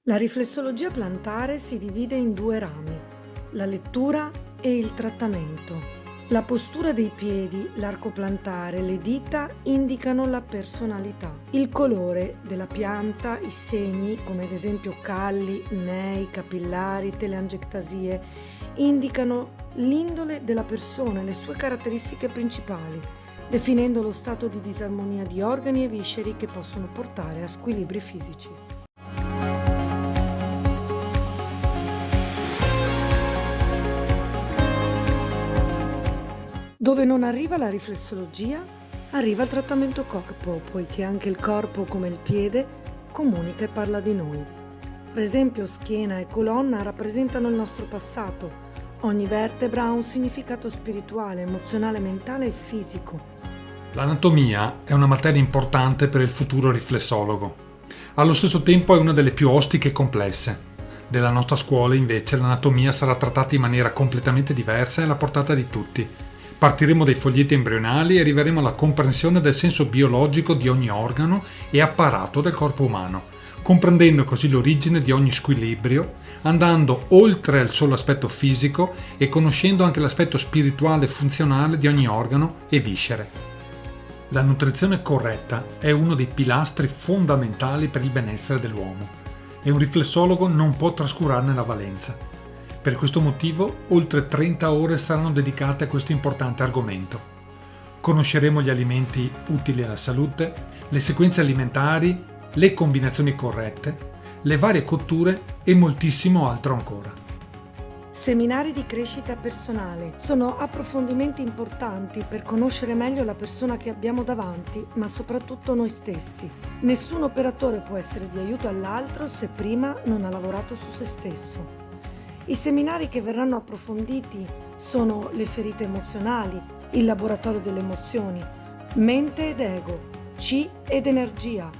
La riflessologia plantare si divide in due rami, la lettura e il trattamento. La postura dei piedi, l'arco plantare, le dita indicano la personalità. Il colore della pianta, i segni, come ad esempio calli, nei, capillari, telangiectasie, indicano l'indole della persona e le sue caratteristiche principali, definendo lo stato di disarmonia di organi e visceri che possono portare a squilibri fisici. Dove non arriva la riflessologia, arriva il trattamento corpo, poiché anche il corpo, come il piede, comunica e parla di noi. Per esempio, schiena e colonna rappresentano il nostro passato. Ogni vertebra ha un significato spirituale, emozionale, mentale e fisico. L'anatomia è una materia importante per il futuro riflessologo. Allo stesso tempo è una delle più ostiche e complesse. Della nostra scuola, invece, l'anatomia sarà trattata in maniera completamente diversa e alla portata di tutti. Partiremo dai foglietti embrionali e arriveremo alla comprensione del senso biologico di ogni organo e apparato del corpo umano, comprendendo così l'origine di ogni squilibrio, andando oltre al solo aspetto fisico e conoscendo anche l'aspetto spirituale e funzionale di ogni organo e viscere. La nutrizione corretta è uno dei pilastri fondamentali per il benessere dell'uomo e un riflessologo non può trascurarne la valenza. Per questo motivo, oltre 30 ore saranno dedicate a questo importante argomento. Conosceremo gli alimenti utili alla salute, le sequenze alimentari, le combinazioni corrette, le varie cotture e moltissimo altro ancora. Seminari di crescita personale sono approfondimenti importanti per conoscere meglio la persona che abbiamo davanti, ma soprattutto noi stessi. Nessun operatore può essere di aiuto all'altro se prima non ha lavorato su se stesso. I seminari che verranno approfonditi sono le ferite emozionali, il laboratorio delle emozioni, mente ed ego, chi ed energia,